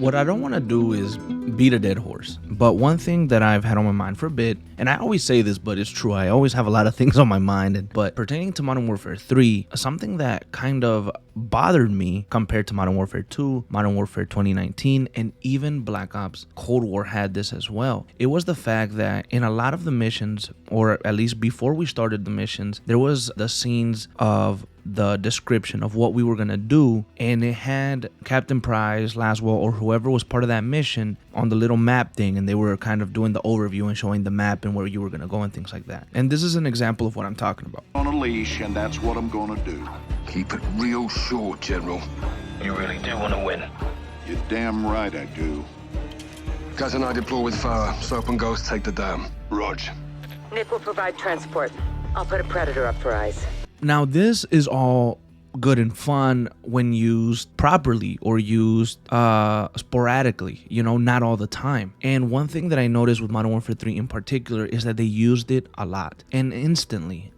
What I don't want to do is beat a dead horse, but one thing that I've had on my mind for a bit, and I always say this, but it's true, I always have a lot of things on my mind, but pertaining to Modern Warfare 3, something that kind of bothered me compared to Modern Warfare 2, Modern Warfare 2019, and even Black Ops Cold War had this as well. It was the fact that in a lot of the missions, or at least before we started the missions, there was the scenes of the description of what we were going to do, and it had Captain Price, Laswell, or whoever was part of that mission on the little map thing, and they were kind of doing the overview and showing the map and where you were going to go and things like that. And this is an example of what I'm talking about. On a leash, and that's what I'm gonna do. Keep it real short, General. You really do want to win. You're damn right I do. Guys and I deploy with fire. Soap and Ghost take the dam. Rog. Nick will provide transport. I'll put a Predator up for eyes. Now, this is all good and fun when used properly or used sporadically, not all the time. And one thing that I noticed with Modern Warfare 3 in particular is that they used it a lot. And instantly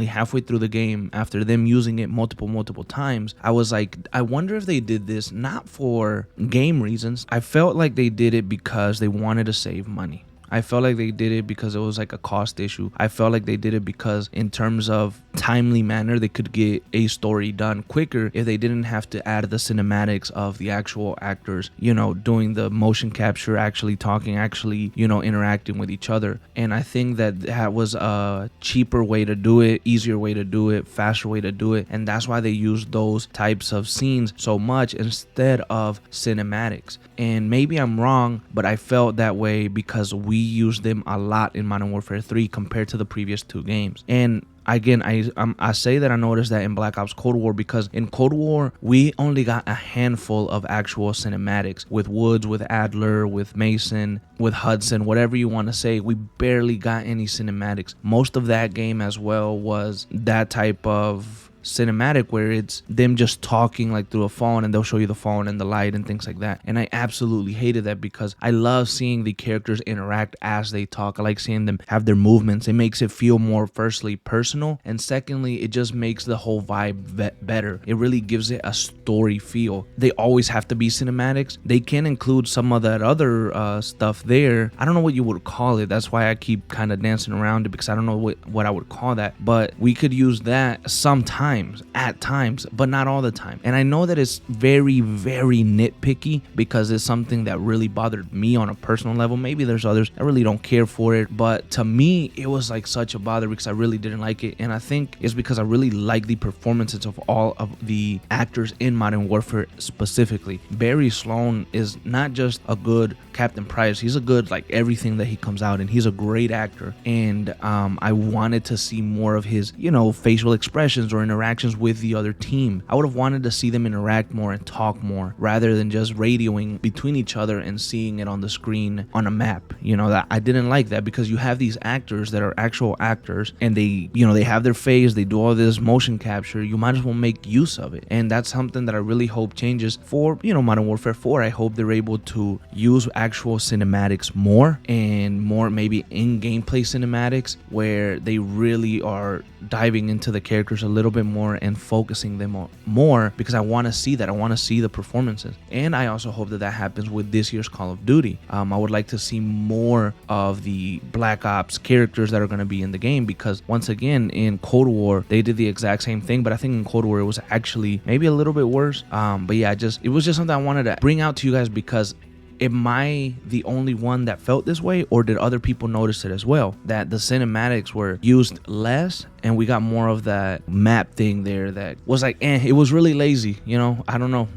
halfway through the game, after them using it multiple times, I was like, I wonder if they did this not for game reasons. I felt like they did it because they wanted to save money. I felt like they did it because it was like a cost issue. I felt like they did it because in terms of timely manner, they could get a story done quicker if they didn't have to add the cinematics of the actual actors, doing the motion capture, actually talking, actually, interacting with each other. And I think that was a cheaper way to do it, easier way to do it, faster way to do it. And that's why they used those types of scenes so much instead of cinematics. And maybe I'm wrong, but I felt that way because we used them a lot in Modern Warfare 3 compared to the previous two games. And again, I say that I noticed that in Black Ops Cold War because in Cold War, we only got a handful of actual cinematics with Woods, with Adler, with Mason, with Hudson, whatever you want to say. We barely got any cinematics. Most of that game as well was that type of cinematic where it's them just talking like through a phone, and they'll show you the phone and the light and things like that. And I absolutely hated that because I love seeing the characters interact as they talk. I like seeing them have their movements. It makes it feel more, firstly, personal, and secondly, it just makes the whole vibe better. It really gives it a story feel. They always have to be cinematics. They can include some of that other stuff there. I don't know what you would call it. That's why I keep kind of dancing around it, because I don't know what I would call that, but we could use that sometimes, at times, but not all the time. And I know that it's very, very nitpicky because it's something that really bothered me on a personal level. Maybe there's others that really don't care for it, but to me, it was like such a bother because I really didn't like it. And I think it's because I really like the performances of all of the actors in Modern Warfare specifically. Barry Sloan is not just a good Captain Price, he's a good everything that he comes out, and he's a great actor. And I wanted to see more of his, facial expressions or interactions with the other team. I would have wanted to see them interact more and talk more rather than just radioing between each other and seeing it on the screen on a map. That I didn't like that because you have these actors that are actual actors, and they have their face, they do all this motion capture. You might as well make use of it. And that's something that I really hope changes for, Modern Warfare 4. I hope they're able to use actual cinematics more, and more maybe in gameplay cinematics where they really are diving into the characters a little bit more and focusing them on more, because I want to see that. I want to see the performances. And I also hope that happens with this year's Call of Duty. I would like to see more of the Black Ops characters that are going to be in the game, because once again, in Cold War, they did the exact same thing, but I think in Cold War, it was actually maybe a little bit worse. But yeah, it was just something I wanted to bring out to you guys, because am I the only one that felt this way, or did other people notice it as well, that the cinematics were used less and we got more of that map thing there that was it was really lazy? I don't know.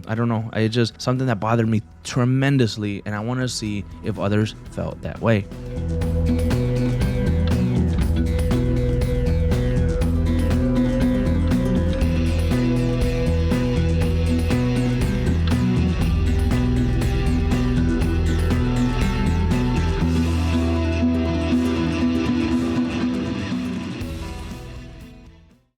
It's just something that bothered me tremendously, and I want to see if others felt that way.